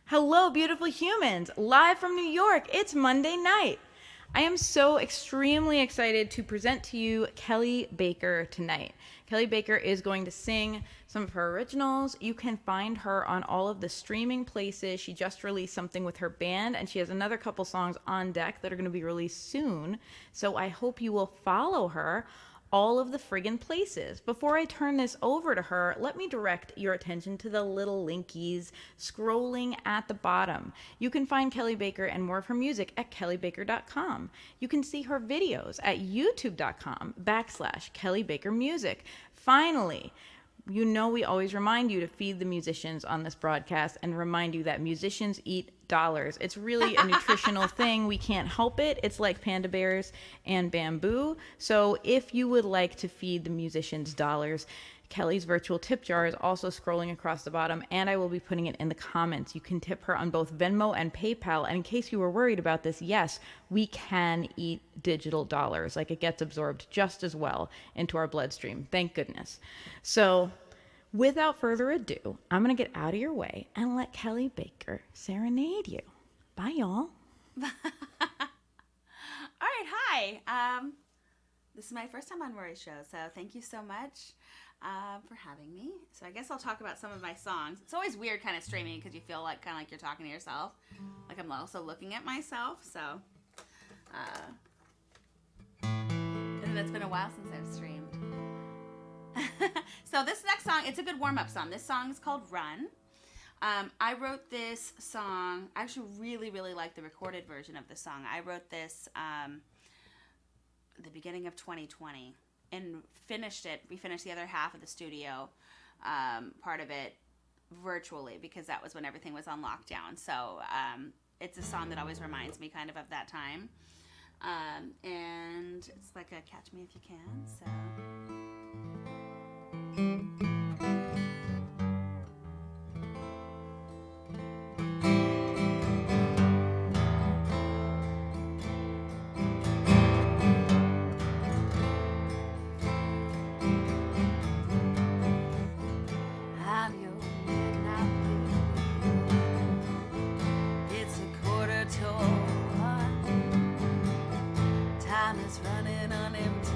Hello, beautiful humans! Live from New York, it's Monday night. I am so extremely excited to present to you Kelli Baker tonight. Kelli Baker is going to sing some of her originals. You can find her on all of the streaming places. She just released something with her band, and she has another couple songs on deck that are going to be released soon. So I hope you will follow her all of the friggin' places. Before I turn this over to her, let me direct your attention to the little linkies scrolling at the bottom. You can find Kelli Baker and more of her music at kellibaker.com. You can see her videos at youtube.com/Kelli Baker Music. Finally, you know we always remind you to feed the musicians on this broadcast and remind you that musicians eat dollars. It's really a nutritional thing. We can't help it. It's like panda bears and bamboo. So if you would like to feed the musicians dollars, Kelli's virtual tip jar is also scrolling across the bottom, and I will be putting it in the comments. You can tip her on both Venmo and PayPal. And in case you were worried about this, yes, we can eat digital dollars. Like, it gets absorbed just as well into our bloodstream. Thank goodness. So without further ado, I'm going to get out of your way and let Kelli Baker serenade you. Bye, y'all. All right, hi. This is my first time on Rorie's show, so thank you so much for having me. So I guess I'll talk about some of my songs. It's always weird kind of streaming because you feel like kind of like you're talking to yourself. Like I'm also looking at myself, so. And it's been a while since I've streamed. So this next song, it's a good warm-up song. This song is called Run. I wrote this song, I actually really like the recorded version of the song. I wrote this the beginning of 2020 and we finished the other half of the studio part of it virtually because that was when everything was on lockdown. So it's a song that always reminds me kind of that time. And it's like a Catch Me If You Can, so... I'm your midnight blue. It's a 1:45. Time is running on empty.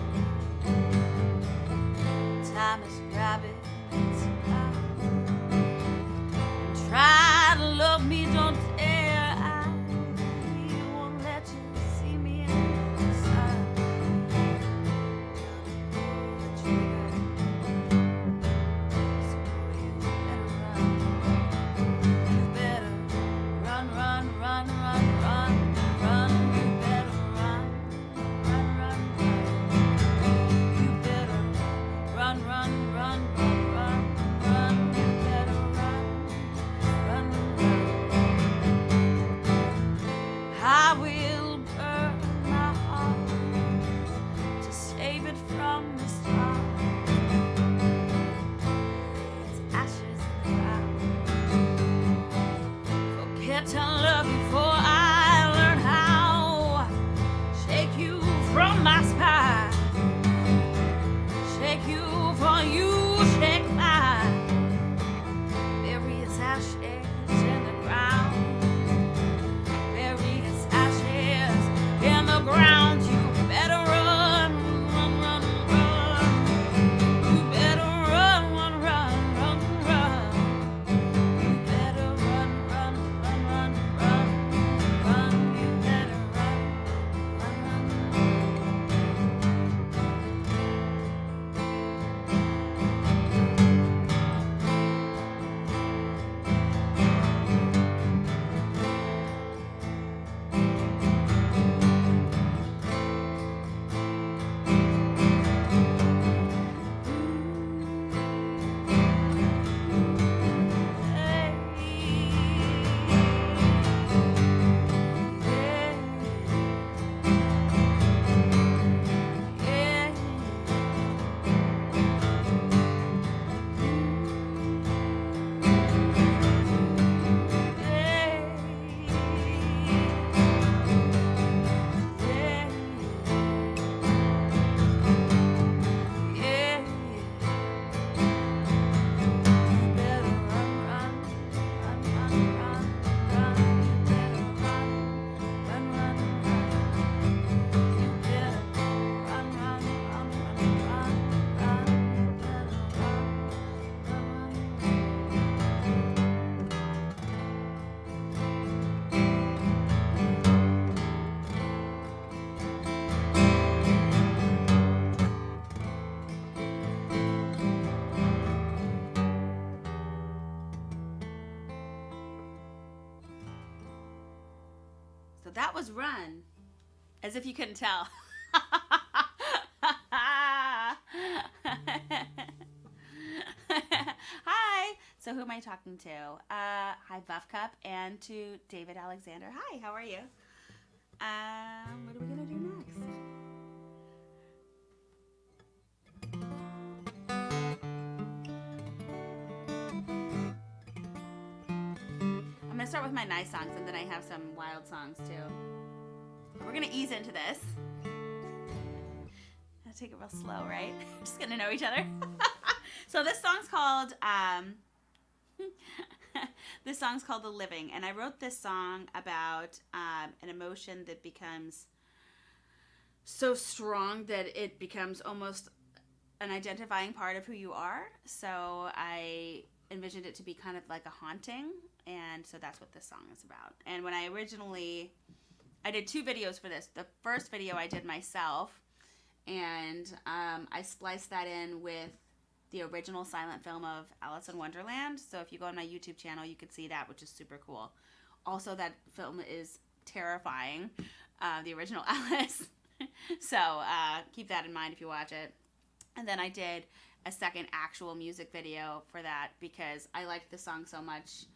Time is grabbing its power. Try to love me, don't dare. I won't let you see me inside. Pull the trigger. So you better run. You better run, run, run, run, run, run. You better run, run, run, run. You better run, run, run, run, run, run. You better run, run, run. I will burn my heart to save it from the start. Its ashes in the ground. Forget to love you before I learn how. Shake you from my spine. Shake you for you, shake mine. Various ashes in the ground. Various ashes in the ground. You better run, run, run, run. You better run, run, run, run, run. You better run, run, run, run, run, run. You better run, run, run, run. So that was Run. As if you couldn't tell. Hi. So who am I talking to? Hi, Buff Cup, and to David Alexander. Hi, how are you? What are we going to do next? I'm going to start with my nice songs, and then I have some wild songs, too. We're going to ease into this. I'll take it real slow, right? Just getting to know each other. So this song's called The Living, and I wrote this song about an emotion that becomes so strong that it becomes almost an identifying part of who you are. So I envisioned it to be kind of like a haunting, and so that's what this song is about. And when I did 2 videos for this. The first video I did myself, and I spliced that in with the original silent film of Alice in Wonderland. So if you go on my YouTube channel, you can see that, which is super cool. Also, that film is terrifying, the original Alice. So keep that in mind if you watch it. And then I did a second actual music video for that because I liked the song so much,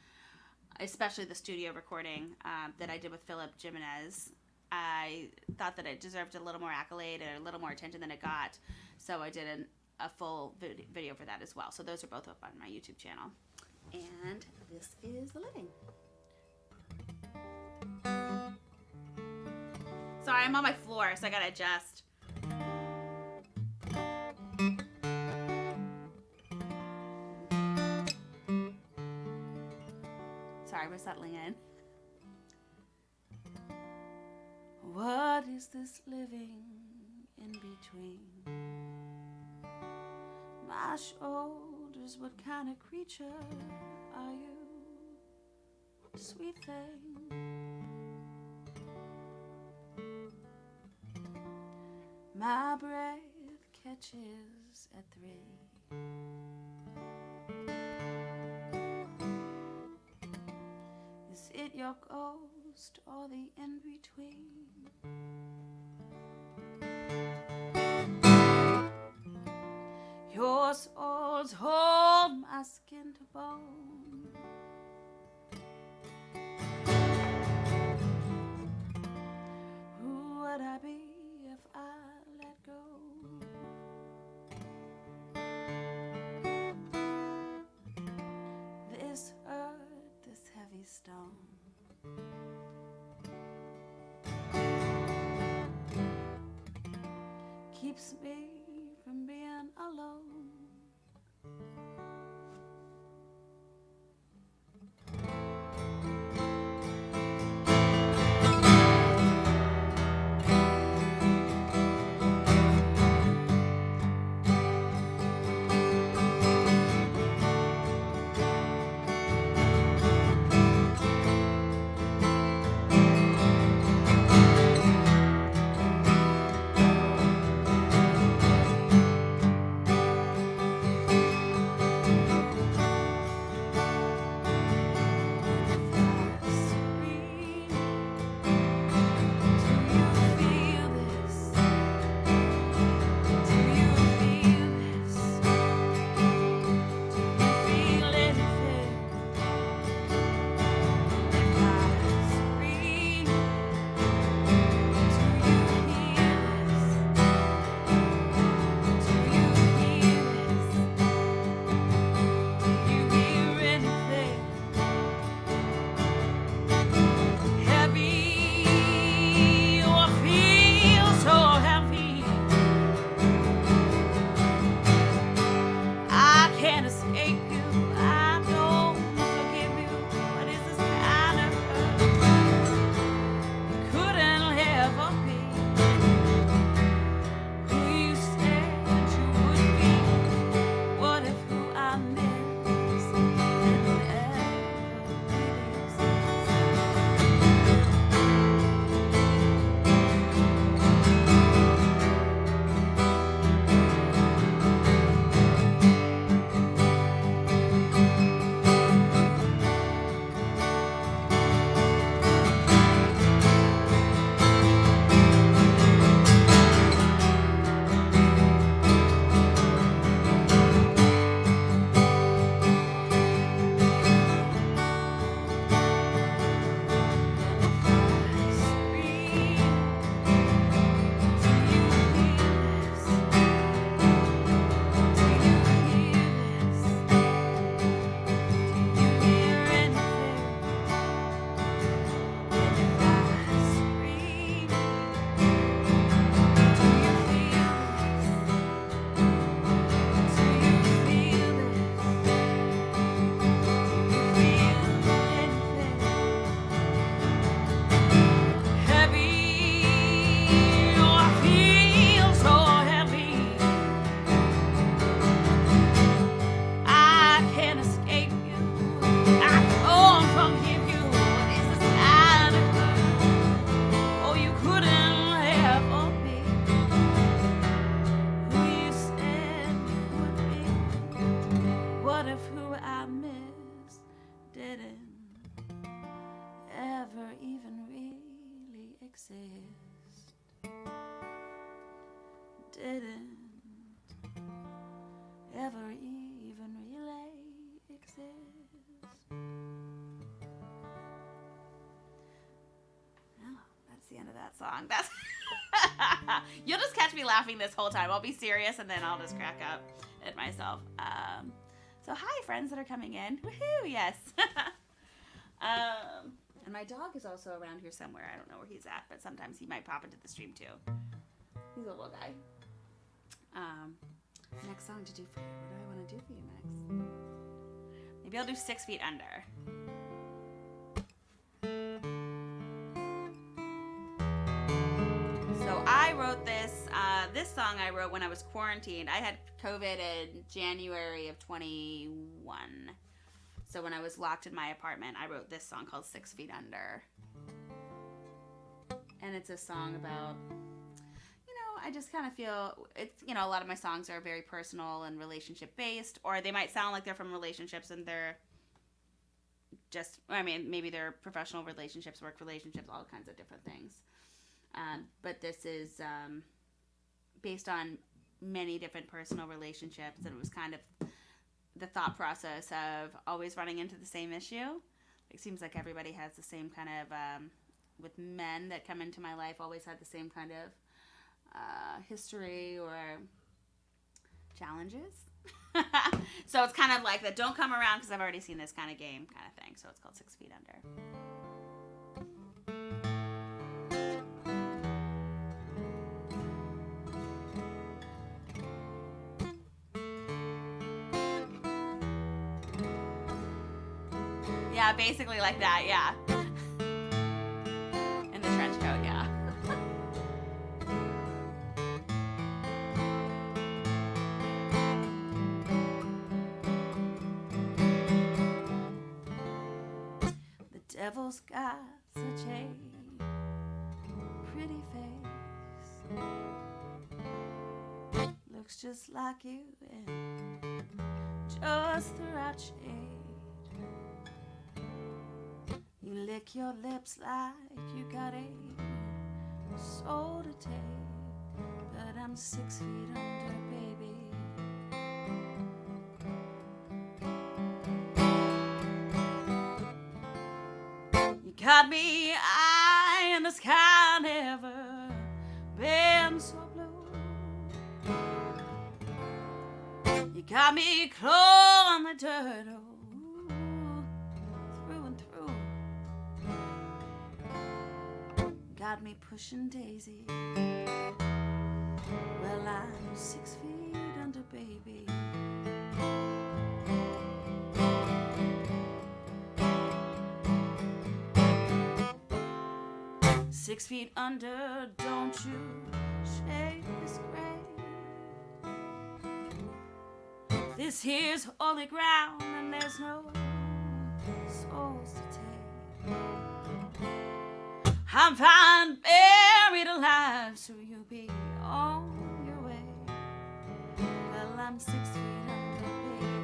especially the studio recording that I did with Philip Jimenez. I thought that it deserved a little more accolade and a little more attention than it got. So I did a full video for that as well. So those are both up on my YouTube channel. And this is The Living. Sorry, I'm on my floor, so I gotta adjust. Sorry, we're settling in. What is this living in between my shoulders? What kind of creature are you, sweet thing? My breath catches at 3. Is it your ghost or the in-between? Your swords hold my skin to bone. Who would I be if I let go? This earth, this heavy stone, keeps me from being alone. didn't ever even really exist. Didn't ever even really exist. Oh, that's the end of that song. That's you'll just catch me laughing this whole time. I'll be serious and then I'll just crack up at myself. So hi, friends that are coming in. Woohoo! Yes. And my dog is also around here somewhere. I don't know where he's at, but sometimes he might pop into the stream too. He's a little guy. Next song to do for you. What do I want to do for you next? Maybe I'll do 6 Feet Under. So I wrote this song I wrote when I was quarantined. I had COVID in January of 21. So when I was locked in my apartment, I wrote this song called 6 Feet Under. And it's a song about, I just kind of feel it's, a lot of my songs are very personal and relationship based, or they might sound like they're from relationships and they're just, maybe they're professional relationships, work relationships, all kinds of different things. But this is based on many different personal relationships, and it was kind of the thought process of always running into the same issue. It seems like everybody has the same kind of, with men that come into my life, always had the same kind of history or challenges. So it's kind of like that don't come around because I've already seen this kind of game kind of thing. So it's called 6 Feet Under. Yeah, basically like that, yeah. In the trench coat, yeah. The devil's got such a pretty face. Looks just like you in just the right shade. You lick your lips like you got a soul to take, but I'm 6 feet under, baby. You got me eye in the sky, never been so blue. You got me claw on the dirt, oh, through and through. Got me pushing daisy. Well, I'm 6 feet under, baby. "6 feet under, don't you shake this grave. This here's holy ground and there's no souls to take. I'm fine buried alive, so you'll be on your way. Well, I'm 6 feet under, baby.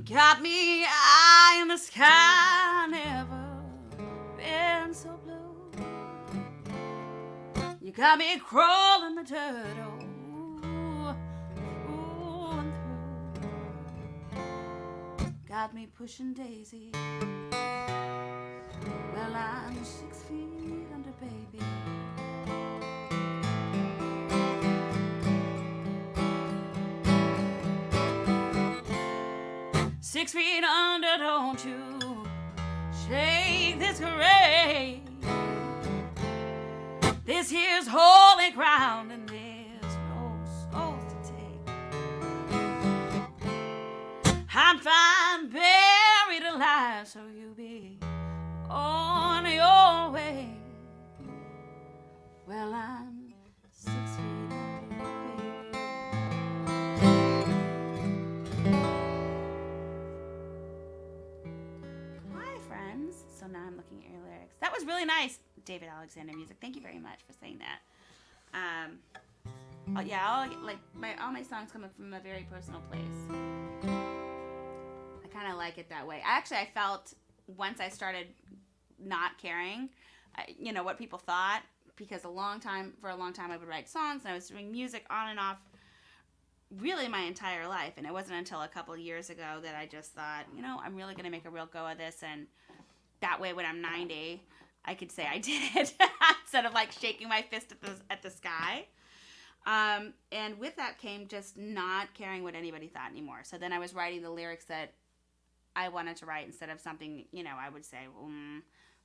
Got me eye in the sky, never been so blue. You got me crawling the dirt, oh, through and through. Got me pushing daisy. Well, I'm 6 feet under, baby. 6 feet under, don't you shake this grave. This here's holy ground and there's no souls to take. not find buried alive, so you'll be on your way. Well, I'm 6 feet under, baby. Hi, friends. So now I'm looking at your lyrics. That was really nice, David Alexander Music. Thank you very much for saying that. All my songs come from a very personal place. I kind of like it that way. I felt once I started not caring, what people thought, because for a long time I would write songs and I was doing music on and off really my entire life. And it wasn't until a couple of years ago that I just thought, I'm really going to make a real go of this. And that way when I'm 90, I could say I did it instead of like shaking my fist at the sky. And with that came just not caring what anybody thought anymore. So then I was writing the lyrics that I wanted to write instead of something, I would say,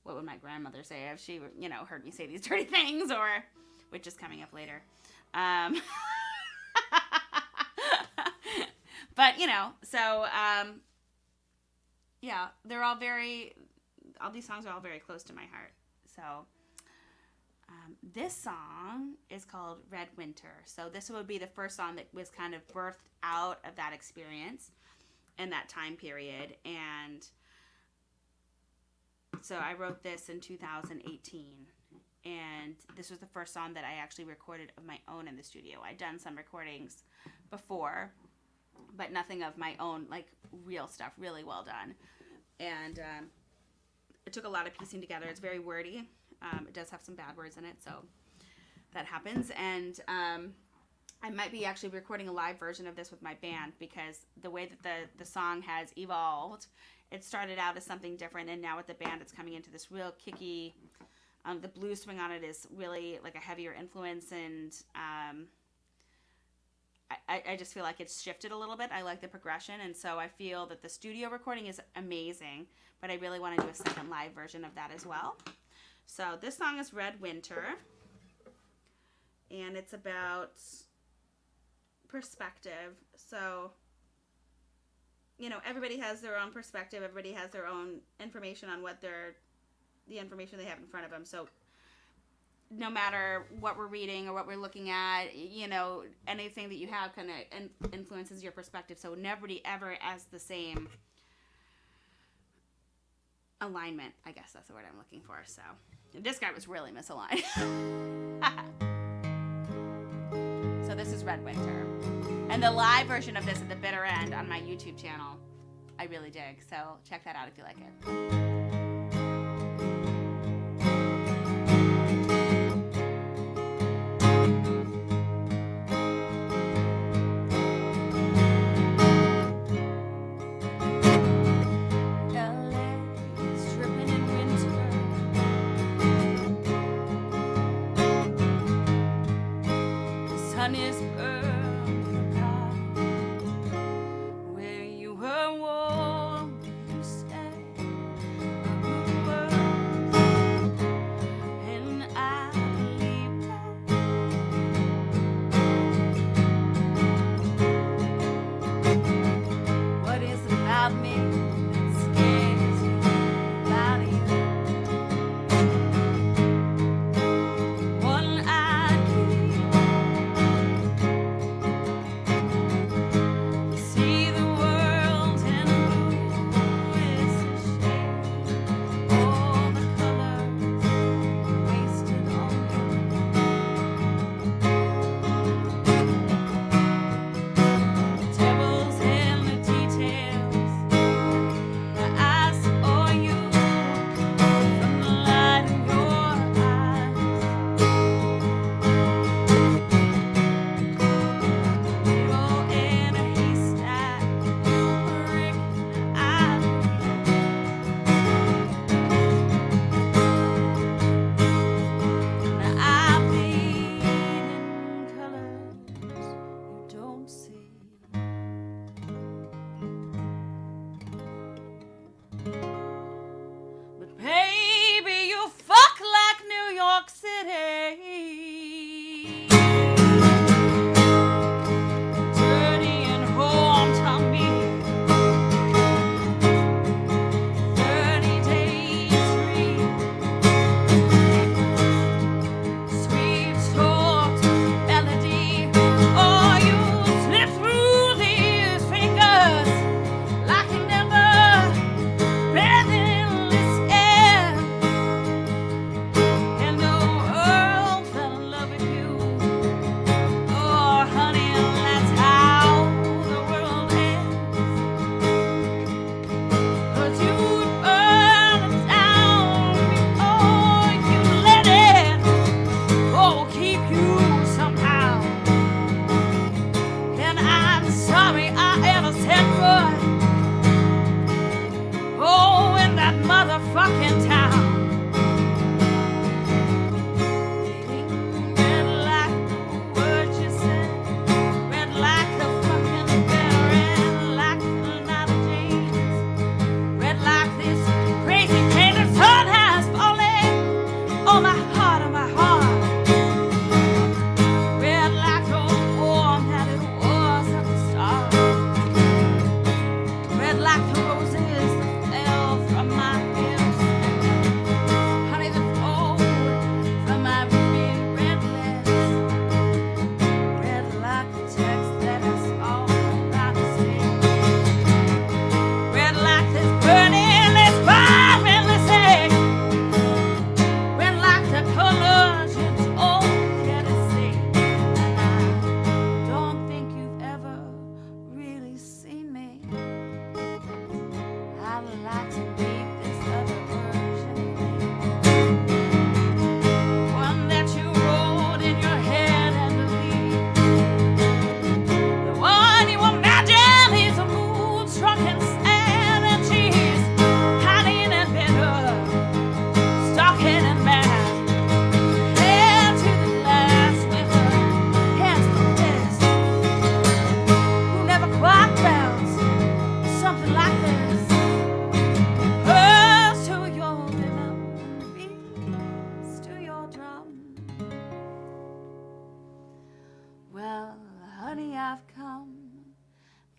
what would my grandmother say if she, heard me say these dirty things, or, which is coming up later. But, they're all all these songs are all very close to my heart. So, this song is called Red Winter. So this would be the first song that was kind of birthed out of that experience in that time period. And so I wrote this in 2018. And this was the first song that I actually recorded of my own in the studio. I'd done some recordings before, but nothing of my own, like real stuff, really well done. And it took a lot of piecing together. It's very wordy. It does have some bad words in it, so that happens. And I might be actually recording a live version of this with my band, because the way that the song has evolved, it started out as something different, and now with the band it's coming into this real kicky, the blues swing on it is really like a heavier influence, and I just feel like it's shifted a little bit. I like the progression, and so I feel that the studio recording is amazing, but I really want to do a second live version of that as well. So this song is Red Winter, and it's about perspective. So, everybody has their own perspective. Everybody has their own information on the information they have in front of them. So no matter what we're reading or what we're looking at, anything that you have kind of influences your perspective. So nobody ever has the same alignment. I guess that's the word I'm looking for. So this guy was really misaligned. So this is Red Winter. And the live version of this at the bitter end on my YouTube channel, I really dig. So check that out if you like it. Where you were warm, you stay. The world's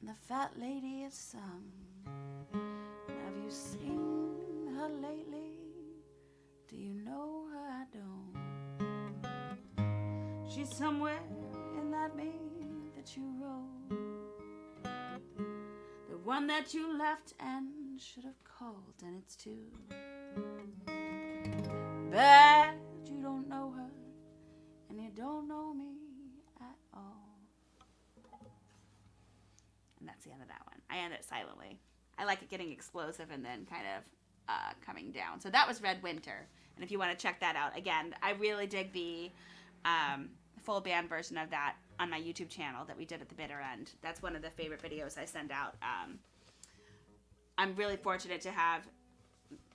The fat lady is sung. Have you seen her lately? Do you know her? I don't. She's somewhere in that mail that you wrote, the one that you left and should have called, and it's too bad you don't know her and you don't know me at all. And that's the end of that one. I end it silently. I like it getting explosive and then kind of coming down. So that was Red Winter. And if you want to check that out, again, I really dig the full band version of that on my YouTube channel that we did at the bitter end. That's one of the favorite videos I send out. I'm really fortunate to have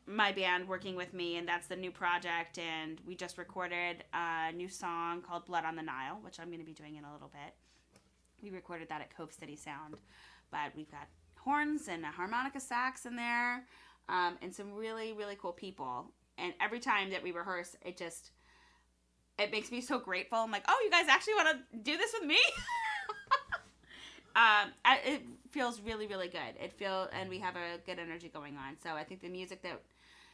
my band working with me, and that's the new project. And we just recorded a new song called Blood on the Nile, which I'm going to be doing in a little bit. We recorded that at Cove City Sound, but we've got horns and a harmonica sax in there, and some really, really cool people. And every time that we rehearse, it makes me so grateful. I'm like, oh, you guys actually want to do this with me? It feels really, really good. And we have a good energy going on. So I think the music that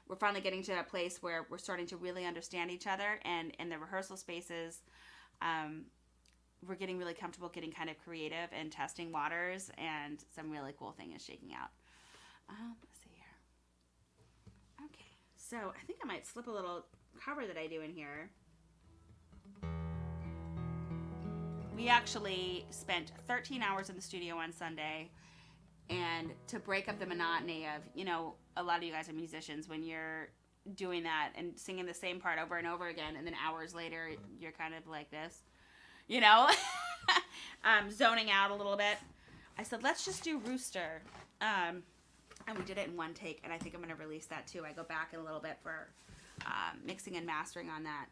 we're finally getting to a place where we're starting to really understand each other, and in the rehearsal spaces, we're getting really comfortable, getting kind of creative and testing waters, and some really cool thing is shaking out. Let's see here. Okay, so I think I might slip a little cover that I do in here. We actually spent 13 hours in the studio on Sunday, and to break up the monotony of, a lot of you guys are musicians, when you're doing that and singing the same part over and over again, and then hours later, you're kind of like this, zoning out a little bit. I said, let's just do Rooster. And we did it in one take, and I think I'm going to release that too. I go back in a little bit for mixing and mastering on that.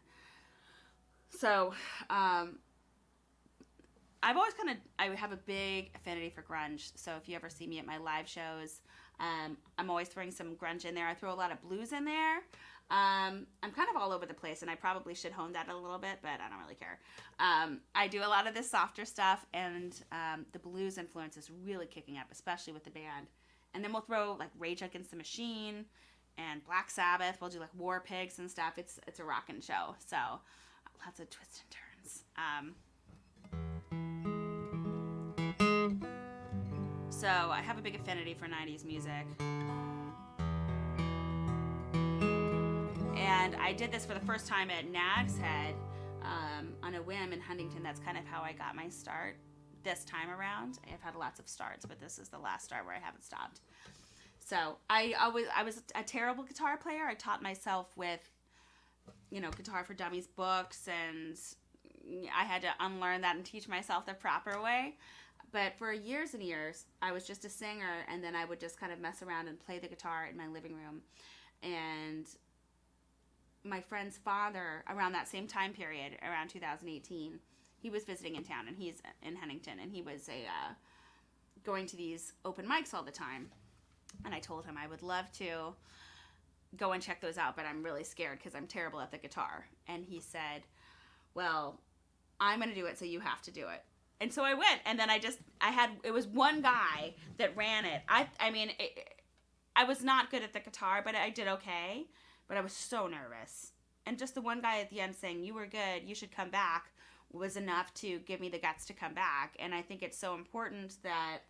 So, I have a big affinity for grunge. So if you ever see me at my live shows, I'm always throwing some grunge in there. I throw a lot of blues in there. I'm kind of all over the place, and I probably should hone that a little bit, but I don't really care. I do a lot of this softer stuff, and the blues influence is really kicking up, especially with the band. And then we'll throw like Rage Against the Machine and Black Sabbath. We'll do like War Pigs and stuff. It's a rockin' show. So lots of twists and turns. So I have a big affinity for 90s music. And I did this for the first time at Nag's Head on a whim in Huntington. That's kind of how I got my start this time around. I've had lots of starts, but this is the last start where I haven't stopped. So I was a terrible guitar player. I taught myself with, Guitar for Dummies books, and I had to unlearn that and teach myself the proper way. But for years and years, I was just a singer, and then I would just kind of mess around and play the guitar in my living room. And my friend's father, around that same time period, around 2018, he was visiting in town, and he's in Huntington, and he was going to these open mics all the time. And I told him I would love to go and check those out, but I'm really scared because I'm terrible at the guitar. And he said, well, I'm going to do it, so you have to do it. And so I went, and then it was one guy that ran it. I was not good at the guitar, but I did okay, but I was so nervous. And just the one guy at the end saying, you were good, you should come back, was enough to give me the guts to come back. And I think it's so important that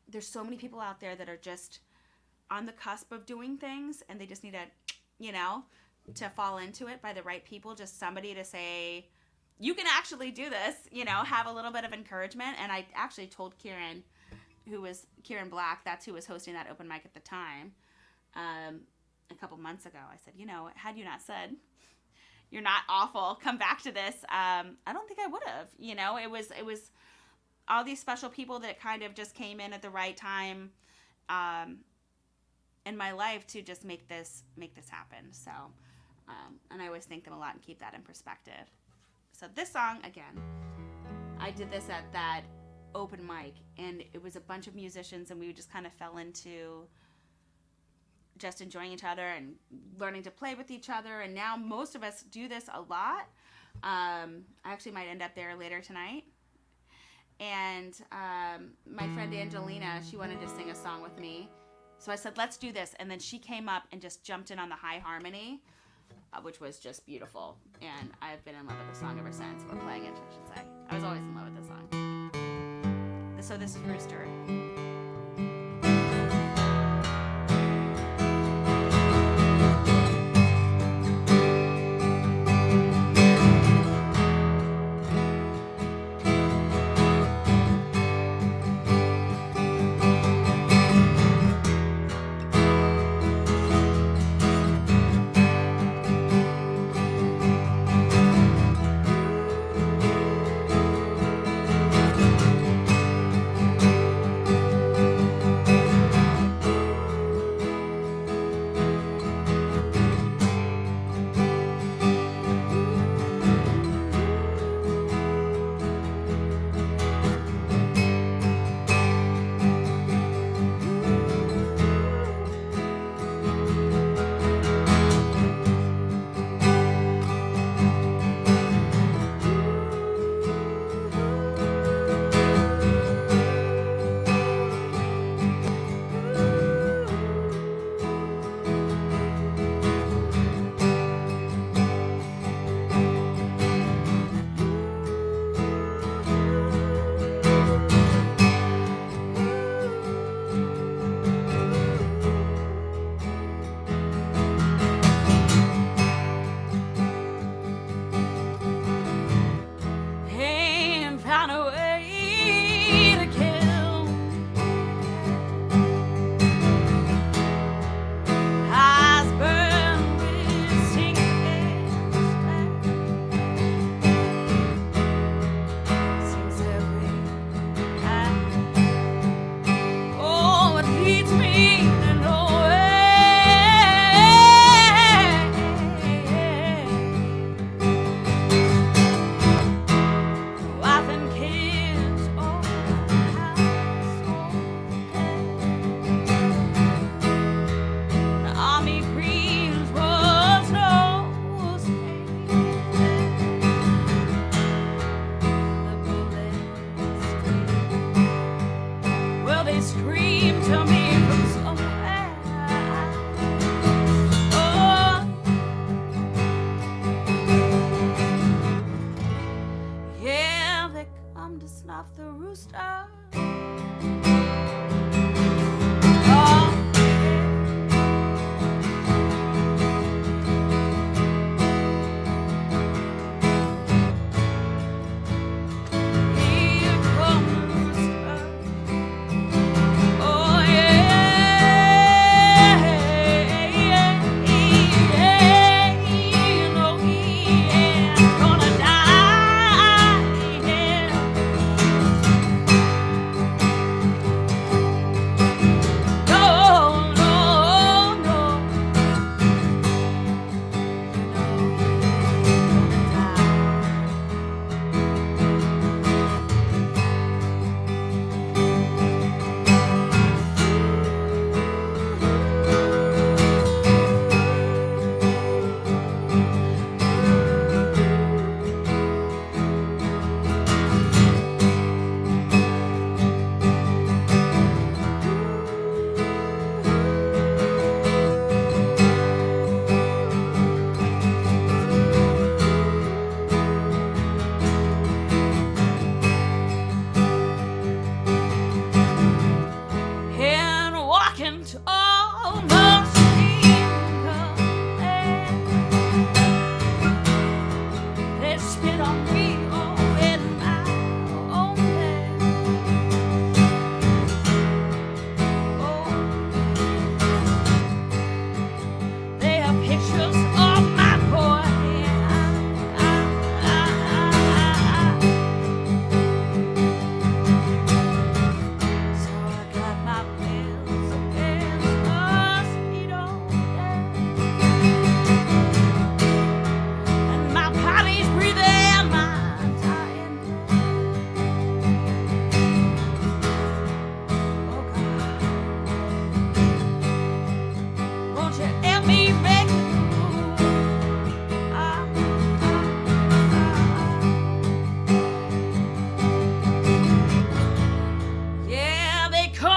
there's so many people out there that are just on the cusp of doing things, and they just need to fall into it by the right people, just somebody to say, you can actually do this, have a little bit of encouragement. And I actually told Kieran Black, that's who was hosting that open mic at the time, a couple months ago. I said, had you not said, you're not awful, come back to this, I don't think I would have. It was all these special people that kind of just came in at the right time in my life to just make this happen. So, and I always thank them a lot and keep that in perspective. So this song, again, I did this at that open mic, and it was a bunch of musicians, and we just kind of fell into just enjoying each other and learning to play with each other. And now most of us do this a lot. I actually might end up there later tonight. And my friend Angelina, she wanted to sing a song with me. So I said, let's do this. And then she came up and just jumped in on the high harmony, which was just beautiful. And I've been in love with the song ever since. We're playing it, I should say. I was always in love with the song. So this is Rooster.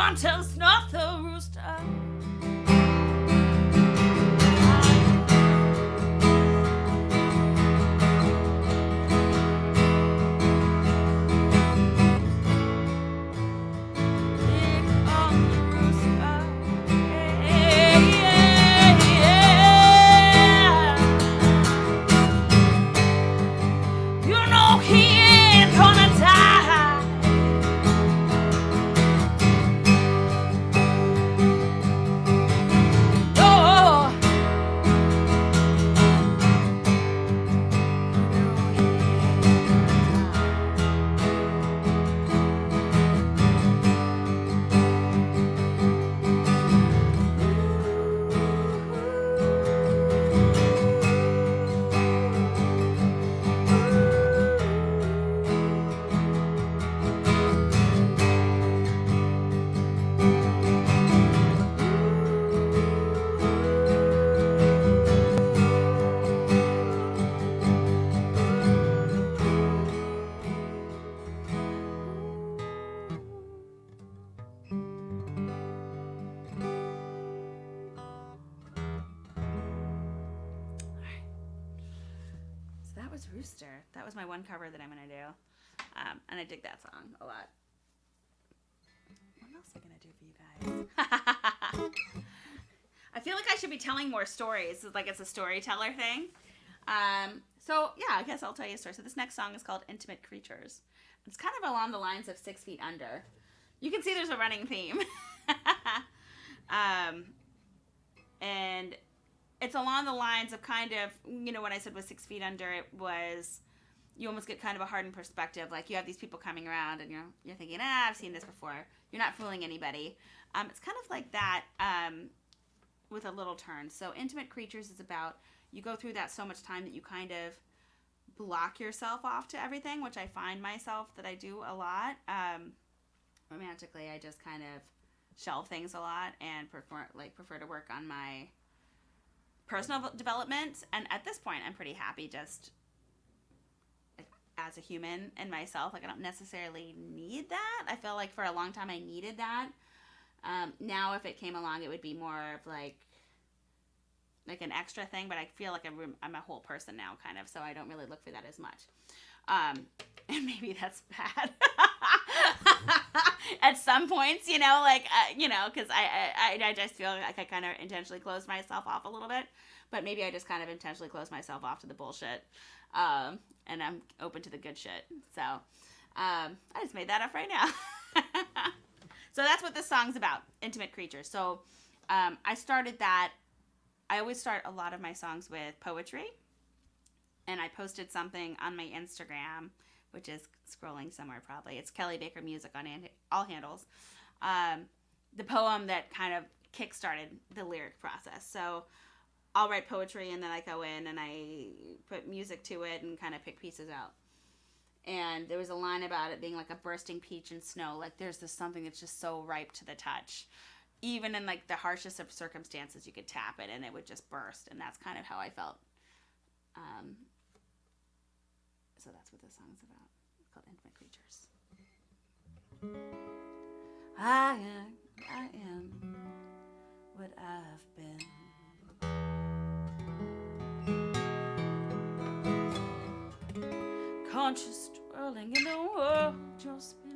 Run, tell not the rooster. Rooster. That was my one cover that I'm going to do. And I dig that song a lot. What else am I going to do for you guys? I feel like I should be telling more stories. Like it's a storyteller thing. So, yeah, I guess I'll tell you a story. So this next song is called Intimate Creatures. It's kind of along the lines of 6 Feet Under. You can see there's a running theme. And it's along the lines of kind of, you know, when I said was 6 feet under, it was, you almost get kind of a hardened perspective. Like you have these people coming around and you're thinking, I've seen this before. You're not fooling anybody. It's kind of like that with a little turn. So Intimate Creatures is about, you go through that so much time that you kind of block yourself off to everything, which I find myself that I do a lot. Romantically, I just kind of shelve things a lot and prefer to work on my personal development. And at this point, I'm pretty happy just as a human and myself. Like I don't necessarily need that. I feel like for a long time I needed that. Now if it came along, it would be more of like an extra thing, but I feel like I'm a whole person now kind of, so I don't really look for that as much. And maybe that's bad. At some points, you know, like, you know, because I just feel like I kind of intentionally closed myself off a little bit, but maybe I just kind of intentionally closed myself off to the bullshit, and I'm open to the good shit. So I just made that up right now. So that's what this song's about, Intimate Creatures. So I started that. I always start a lot of my songs with poetry, and I posted something on my Instagram, which is scrolling somewhere probably. It's Kelli Baker Music on all handles. The poem that kind of kickstarted the lyric process. So I'll write poetry and then I go in and I put music to it and kind of pick pieces out. And there was a line about it being like a bursting peach in snow. Like there's this something that's just so ripe to the touch. Even in like the harshest of circumstances, you could tap it and it would just burst. And that's kind of how I felt. So that's what this song's about. It's called Intimate Creatures. I am what I've been. Conscious twirling in the world you're spinning.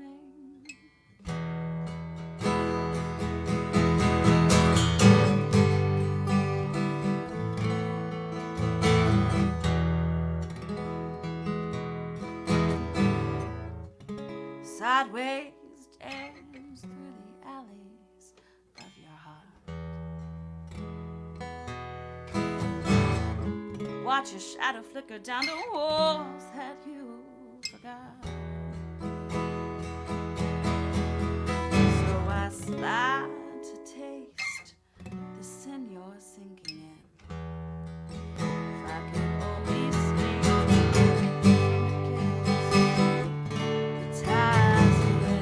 Sideways dance through the alleys of your heart. Watch a shadow flicker down the walls that you forgot. So I slide to taste the sin you're sinking in. If I could only sing the ties away.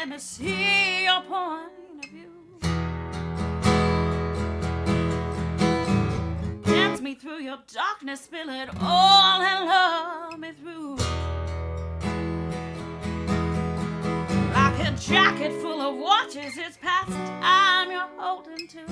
let me see your point of view. Dance me through your darkness, spill it all and love me through. Like a jacket full of watches, it's past time you're holding to.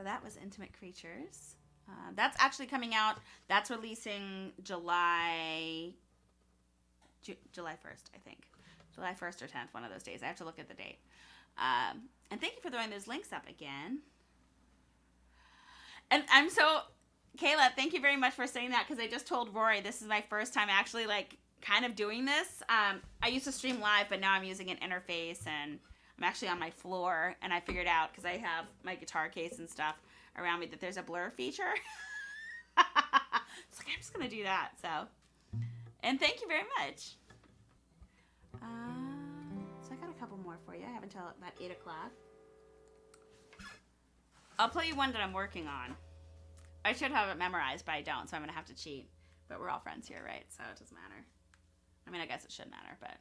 That was Intimate Creatures. That's actually coming out. That's releasing July 1st, I think. July 1st or 10th, one of those days. I have to look at the date. And thank you for throwing those links up again. And I'm so... Kayla, thank you very much for saying that, because I just told Rory this is my first time actually, like, kind of doing this. I used to stream live, but now I'm using an interface, and I'm actually on my floor, and I figured out, because I have my guitar case and stuff around me, that there's a blur feature. It's like, I'm just going to do that, so. And thank you very much. So I got a couple more for you. I have until about 8 o'clock. I'll play you one that I'm working on. I should have it memorized, but I don't, so I'm going to have to cheat. But we're all friends here, right? So it doesn't matter. I mean, I guess it should matter, but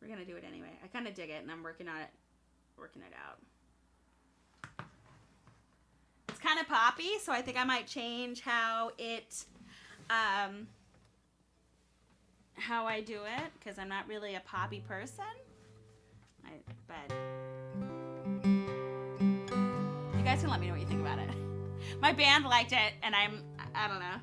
we're going to do it anyway. I kind of dig it, and I'm working on it, working it out. It's kind of poppy, so I think I might change how I do it, because I'm not really a poppy person. But you guys can let me know what you think about it. My band liked it, and I don't know.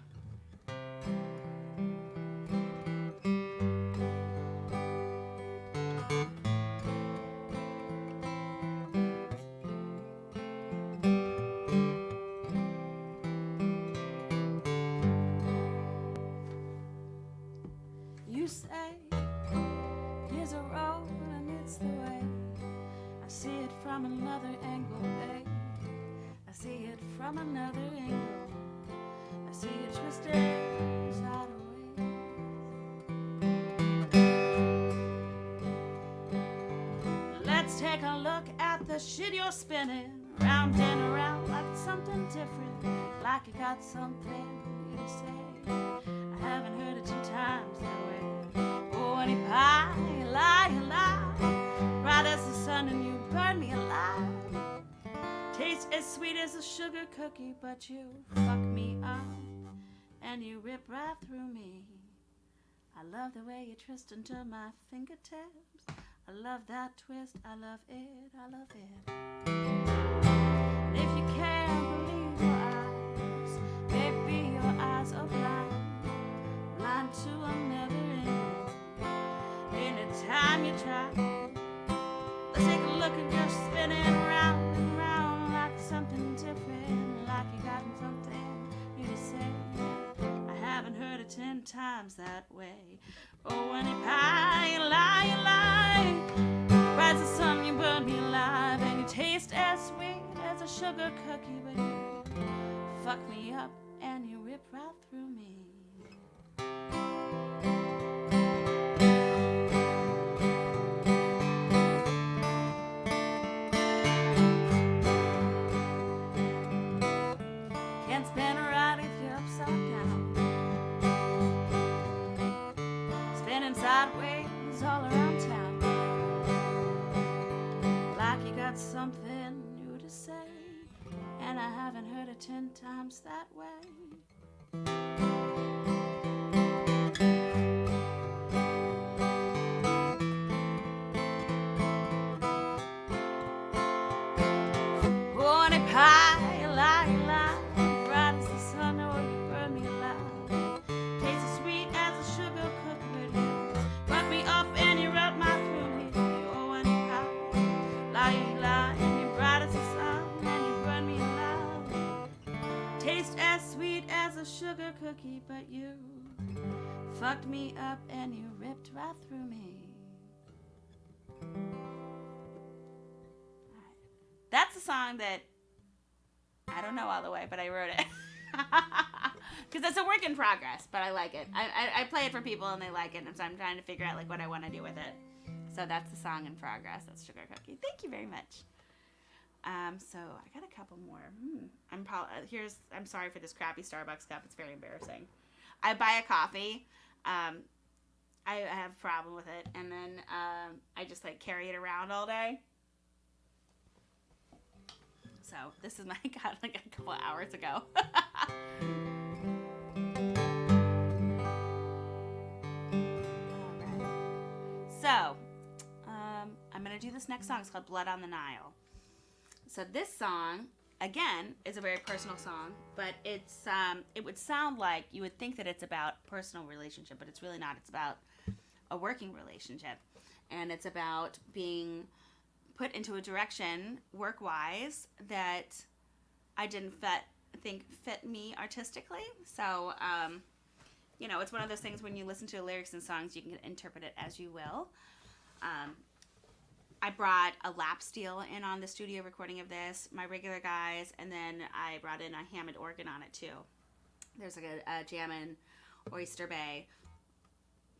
You say, here's a road and it's the way. I see it from another angle, babe. I see it from another angle. I see it twisted sideways. Let's take a look at the shit you're spinning, round and around like it's something different, like you got something to say. I haven't heard it 2 times that way. Oh, honey pie, you lie, bright as the sun and you burn me alive. Tastes as sweet as a sugar cookie, but you fuck me up and you rip right through me. I love the way you twist into my fingertips. I love that twist, I love it, I love it. And if you can't believe your eyes, maybe your eyes are blind to another angle. Anytime you try, let's take a look at you spinning round and round like something different, like you got something new to say. I haven't heard it 10 times that way. Oh, when you lie, you lie, you lie. Rise the sun, you burn me alive, and you taste as sweet as a sugar cookie, but you fuck me up and you rip right through me. Can't spin right if you're upside down. Spinning sideways all around town. Like you got something new to say, and I haven't heard it 10 times that way. Honey pie, you lie, you lie. Bright as the sun, oh, you burn me alive. Tastes as sweet as a sugar cookie, but you fuck me up and you rub my through me. Oh, honey pie, lie, you lie. And you're bright as the sun, and you burn me alive. Taste as sweet as a sugar cookie, but you fucked me up and you ripped right through me. That's the song that I don't know all the way, but I wrote it. Because it's a work in progress, but I like it. I play it for people and they like it, and so I'm trying to figure out like what I want to do with it. So that's the song in progress. That's Sugar Cookie. Thank you very much. So I got a couple more. I'm sorry for this crappy Starbucks cup. It's very embarrassing. I buy a coffee. I have a problem with it, and then I just like carry it around all day. So this is my got like a couple hours ago. Alright. So I'm gonna do this next song. It's called Blood on the Nile. So this song, again, is a very personal song, but it's it would sound like you would think that it's about personal relationship, but it's really not. It's about a working relationship, and it's about being put into a direction work-wise that I didn't think fit me artistically. So, it's one of those things when you listen to lyrics and songs, you can interpret it as you will. I brought a lap steel in on the studio recording of this, my regular guys, and then I brought in a Hammond organ on it too. There's like a jam in Oyster Bay.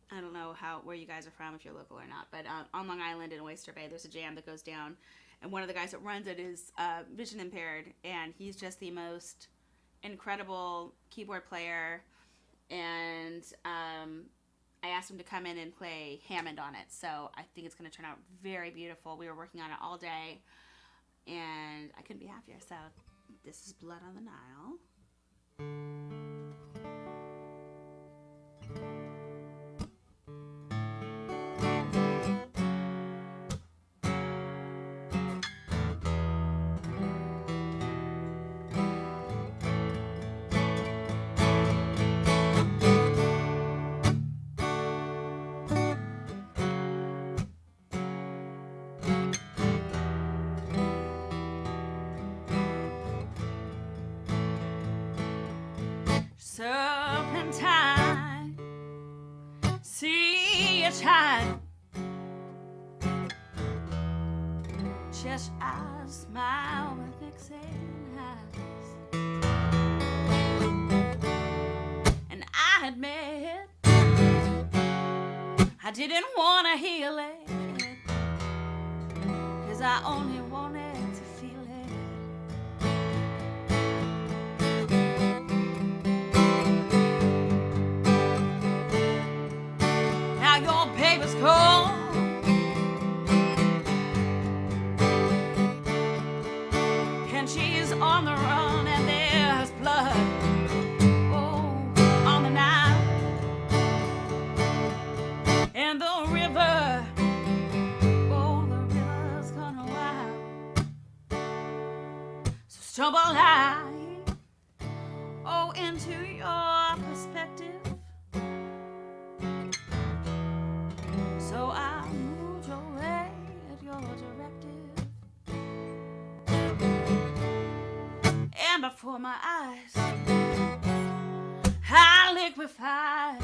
I don't know where you guys are from, if you're local or not, but on Long Island in Oyster Bay, there's a jam that goes down, and one of the guys that runs it is vision impaired, and he's just the most incredible keyboard player, and I asked him to come in and play Hammond on it, so I think it's going to turn out very beautiful. We were working on it all day, and I couldn't be happier. So this is Blood on the Nile. Serpentine, see your time. Just I smile with vixen eyes, and I admit I didn't want to heal it, 'cause I only wanted to feel it. Your baby's cold, and she's on the run, and there's blood, on the Nile, and the river, the river's gonna wild. So stumble light, into your perspective. So I moved away at your directive, and before my eyes I liquefied.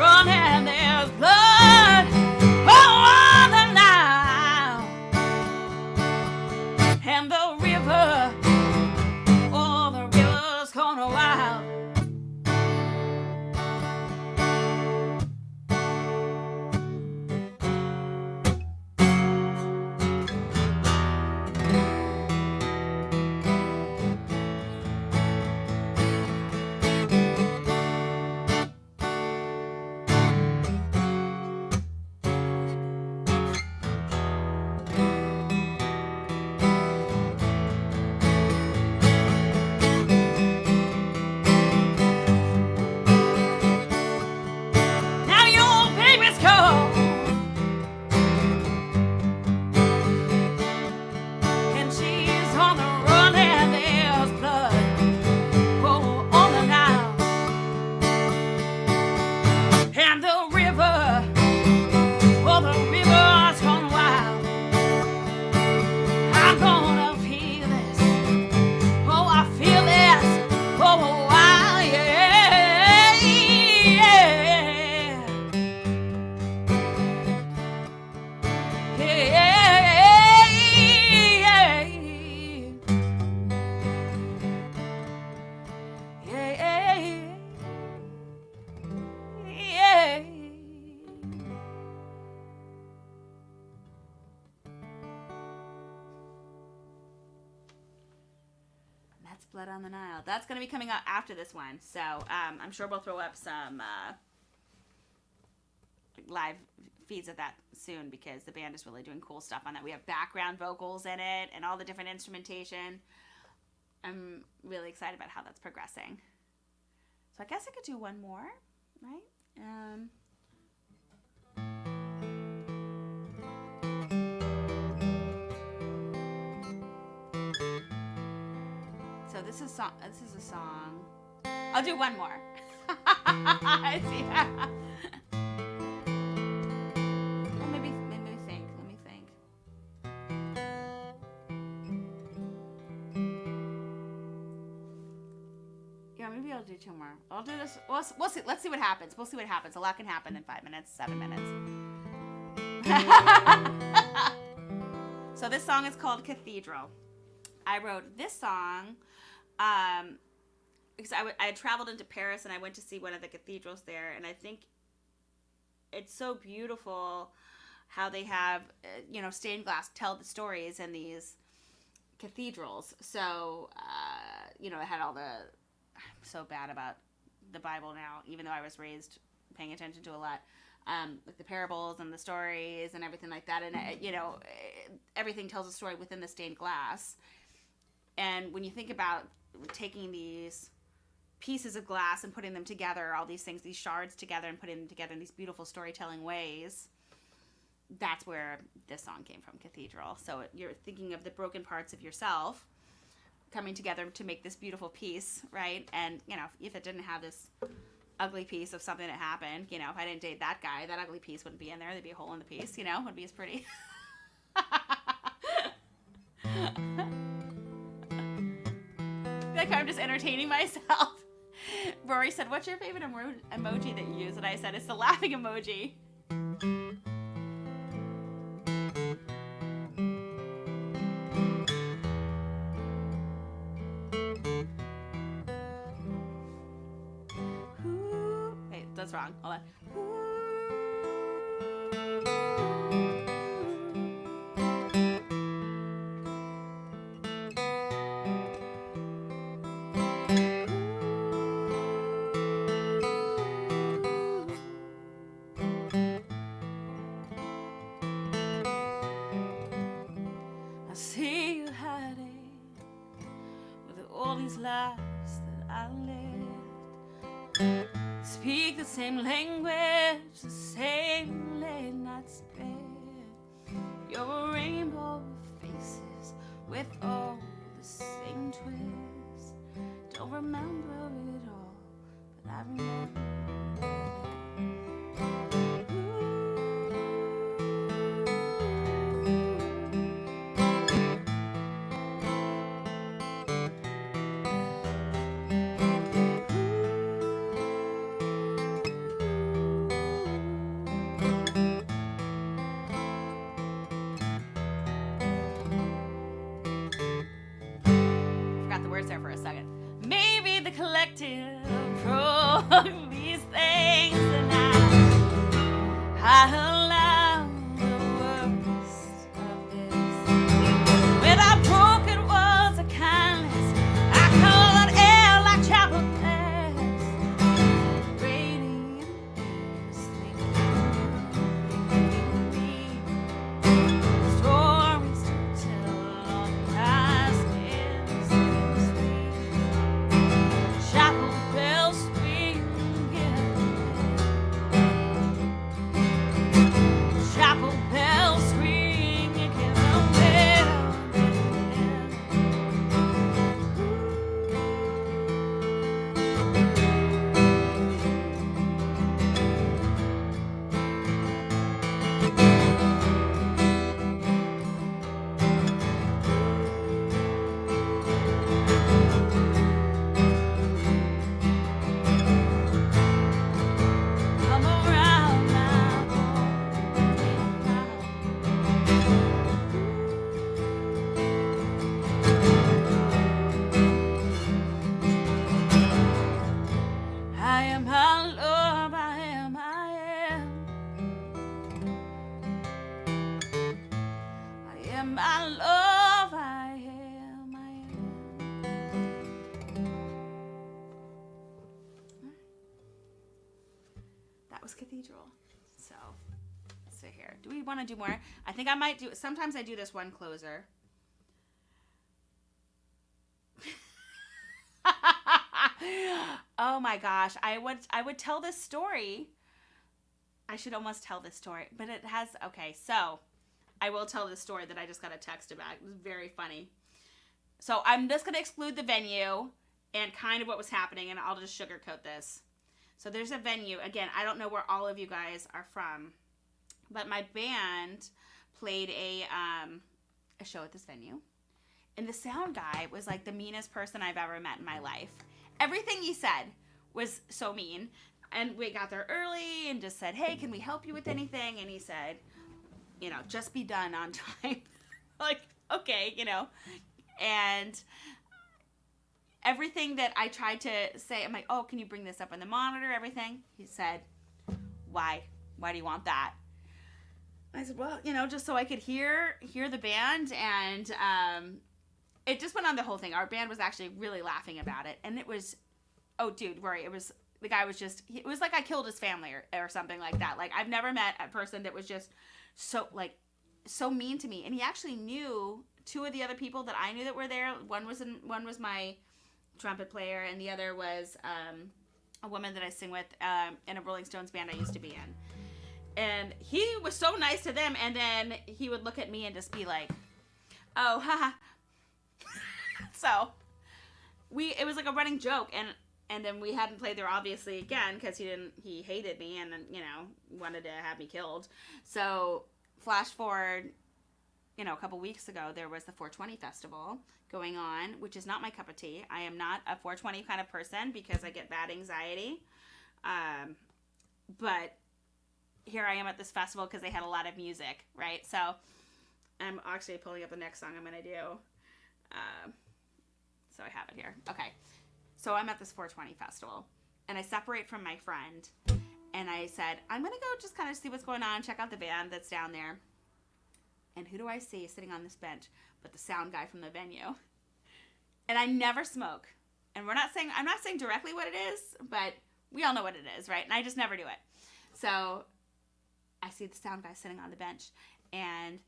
running, there's blood on the Nile, and the river, oh, the river's gone wild. Now your baby's gone, and she's on the run, and there's blood, oh, on the Nile, and the river, oh, the river's gone wild. I'm gonna feel this, oh, I feel this, oh, wow, yeah, yeah, yeah. That's Blood on the Nile. That's going to be coming out after this one. So I'm sure we'll throw up some live feeds of that soon because the band is really doing cool stuff on that. We have background vocals in it and all the different instrumentation. I'm really excited about how that's progressing. So I guess I could do one more, right? So this is a song. I'll do one more. I see. Well, maybe think. Let me think. Yeah, maybe I'll do two more. I'll do this. We'll see. Let's see what happens. We'll see what happens. A lot can happen in 5 minutes, 7 minutes. So this song is called Cathedral. I wrote this song because I had traveled into Paris and I went to see one of the cathedrals there, and I think it's so beautiful how they have stained glass tell the stories in these cathedrals. So it had all the, I'm so bad about the Bible now, even though I was raised paying attention to a lot, like the parables and the stories and everything like that, and everything tells a story within the stained glass. And when you think about taking these pieces of glass and putting them together, all these things, these shards together, and putting them together in these beautiful storytelling ways, that's where this song came from, Cathedral. So you're thinking of the broken parts of yourself coming together to make this beautiful piece, right? And, if it didn't have this ugly piece of something that happened, if I didn't date that guy, that ugly piece wouldn't be in there. There'd be a hole in the piece, wouldn't be as pretty. Like I'm just entertaining myself. Rory said, "What's your favorite emoji that you use?" And I said, "It's the laughing emoji." Wait, that's wrong. Hold on. I see you hiding with all these lies that I lived. Speak the same language, the same late night spent. You're a rainbow of faces with all the same twists. Don't remember it all, but I remember. maybe the collective broke these things, and I allow the worst of this. Without broken words of kindness, I call on air like chapel bells, radiant stories to tell on past years. Chapel bells ring again. Chapel bells ring again. Come around now, I am my love, I am, I am. I am my love, I am, I am. That was Cathedral. So here. Do we want to do more? I think I might do, sometimes I do this one closer. Oh my gosh. I would tell this story. I should almost tell this story, but it has, okay, so I will tell this story that I just got a text about. It was very funny. So I'm just going to exclude the venue and kind of what was happening, and I'll just sugarcoat this. So there's a venue. Again, I don't know where all of you guys are from, but my band played a show at this venue, and the sound guy was like the meanest person I've ever met in my life. Everything he said was so mean, and we got there early and just said, hey, can we help you with anything? And he said, just be done on time. Like, okay, and everything that I tried to say, I'm like, oh, can you bring this up on the monitor, everything? He said, why do you want that? I said, well, just so I could hear the band, and it just went on the whole thing. Our band was actually really laughing about it, and it was, oh, dude, Rory, it was, the guy was just, it was like I killed his family or something like that. Like, I've never met a person that was just so mean to me, and he actually knew two of the other people that I knew that were there. One was my trumpet player, and the other was a woman that I sing with in a Rolling Stones band I used to be in. And he was so nice to them, and then he would look at me and just be like, oh, haha. So it was like a running joke, and then we hadn't played there obviously again because he hated me and wanted to have me killed. So flash forward, a couple weeks ago, there was the 420 festival going on, which is not my cup of tea. I am not a 420 kind of person because I get bad anxiety. But here I am at this festival because they had a lot of music, right? So I'm actually pulling up the next song I'm going to do. So I have it here. Okay. So I'm at this 420 festival, and I separate from my friend, and I said, I'm going to go just kind of see what's going on, check out the band that's down there. And who do I see sitting on this bench but the sound guy from the venue? And I never smoke. And I'm not saying directly what it is, but we all know what it is, right? And I just never do it. So I see the sound guy sitting on the bench, and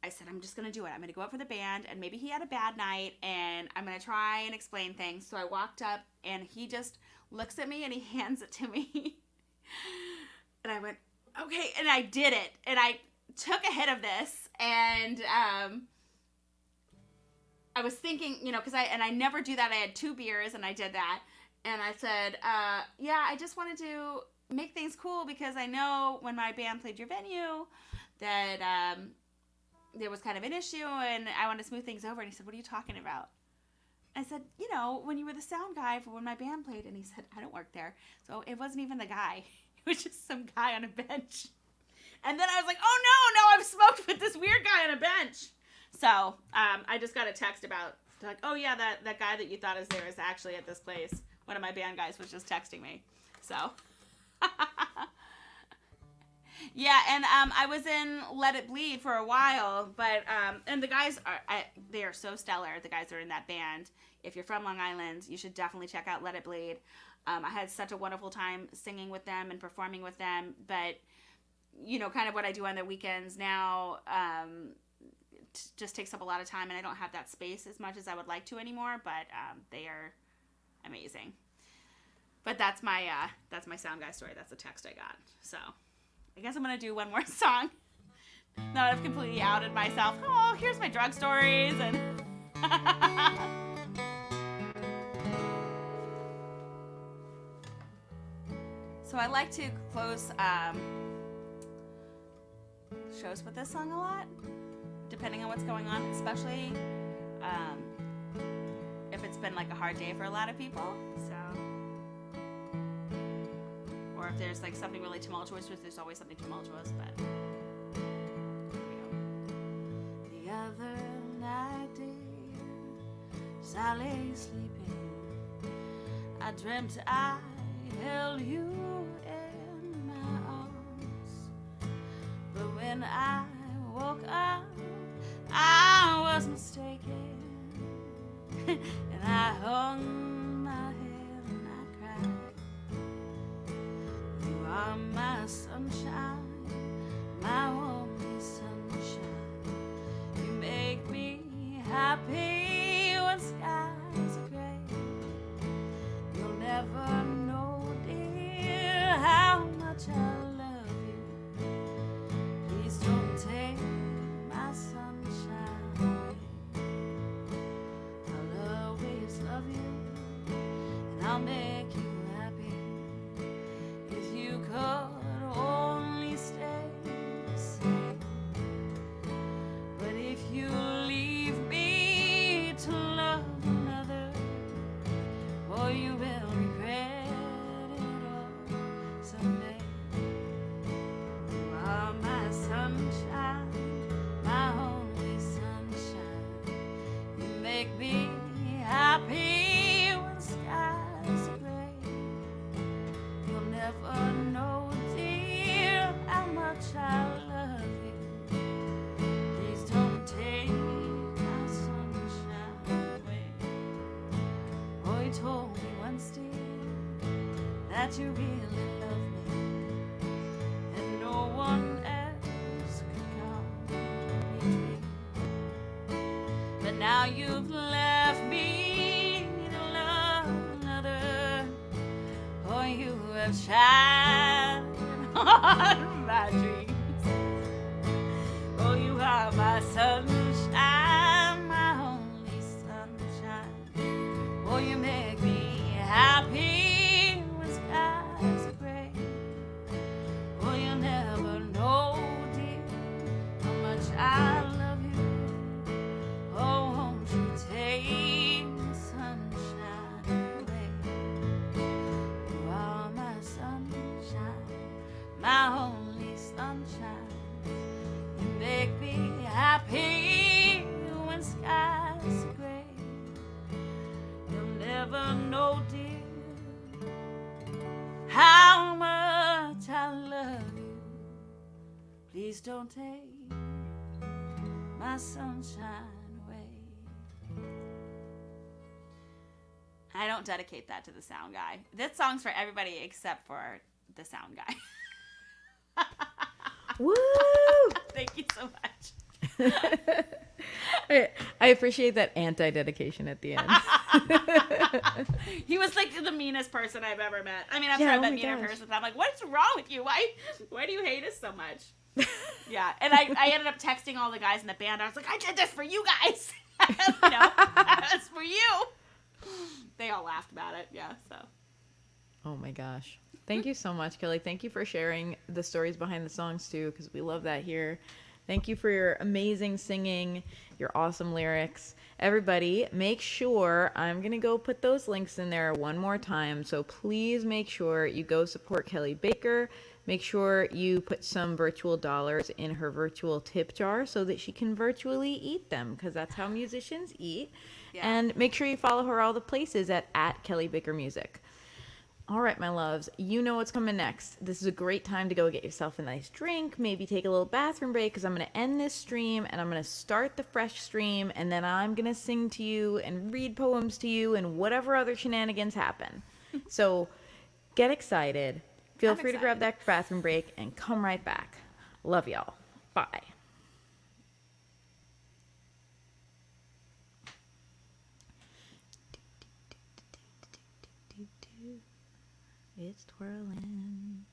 I said, I'm just going to do it. I'm going to go up for the band, and maybe he had a bad night, and I'm going to try and explain things. So I walked up, and he just looks at me, and he hands it to me. And I went, okay, and I did it. And I took a hit of this, and I was thinking, because I never do that. I had 2 beers, and I did that. And I said, yeah, I just wanted to make things cool because I know when my band played your venue that there was kind of an issue, and I wanted to smooth things over. And he said, what are you talking about? I said, when you were the sound guy for when my band played. And he said, I don't work there. So it wasn't even the guy. It was just some guy on a bench. And then I was like, oh, no, I've smoked with this weird guy on a bench. So I just got a text about They're like, oh yeah, that guy that you thought is there is actually at this place. One of my band guys was just texting me. So. Yeah, and I was in Let It Bleed for a while, but and the guys they are so stellar. The guys that are in that band. If you're from Long Island, you should definitely check out Let It Bleed. I had such a wonderful time singing with them and performing with them, but kind of what I do on the weekends now just takes up a lot of time, and I don't have that space as much as I would like to anymore. But they are amazing. But that's my sound guy story. That's the text I got. So. I guess I'm going to do one more song. Now that I've completely outed myself. Oh, here's my drug stories. And so I like to close shows with this song a lot, depending on what's going on, especially if it's been like a hard day for a lot of people. So. Or if there's like something really tumultuous, which there's always something tumultuous, but here we go. The other night, dear, as I lay sleeping, I dreamt I held you in my arms. But when I woke up, I was mistaken, and I hung my head and I cried. You are my sunshine, my only sunshine. You make me happy when skies are gray. You'll never know, dear, how much I love you. Please don't take my sunshine away. I'll always love you, and I'll make you happy. If you could only stay the same. But if you leave me to love another, oh, you will regret it all someday. You are my sunshine, my only sunshine. You make me happy when skies are gray. You'll never know, dear, how much I love you. Please don't take my sunshine away. Oh, you told me once, dear, that you really love me, and no one else could come between. But now you've left me to love another. Oh, you have shined on my dreams. Oh, you are my sunshine, my only sunshine. Oh, you make me happy when skies are gray. Oh, you'll never know, dear, how much I love you. Oh, won't you take the sunshine away? You are my sunshine, my only sunshine. You make me happy when skies are gray. You'll never know, dear, how much I love you. Please don't take my sunshine away. I don't dedicate that to the sound guy. This song's for everybody except for the sound guy. Woo! Thank you so much. I appreciate that anti-dedication at the end. He was like the meanest person I've ever met. I mean, I've Yeah, heard oh that my meaner gosh. person, but I'm like, what's wrong with you? Why do you hate us so much? Yeah, and I ended up texting all the guys in the band. I was like, I did this for you guys. No, that's for you. They all laughed about it. Yeah, so. Oh my gosh. Thank you so much, Kelly. Thank you for sharing the stories behind the songs too, because we love that here. Thank you for your amazing singing, your awesome lyrics. Everybody, make sure, I'm going to go put those links in there one more time. So please make sure you go support Kelli Baker. Make sure you put some virtual dollars in her virtual tip jar so that she can virtually eat them, because that's how musicians eat. Yeah. And make sure you follow her all the places at Kelli Baker Music. All right, my loves, you know what's coming next. This is a great time to go get yourself a nice drink, maybe take a little bathroom break, because I'm going to end this stream and I'm going to start the fresh stream, and then I'm going to sing to you and read poems to you and whatever other shenanigans happen. So get excited. Feel free to grab that bathroom break and come right back. Love y'all. Bye. It's twirling.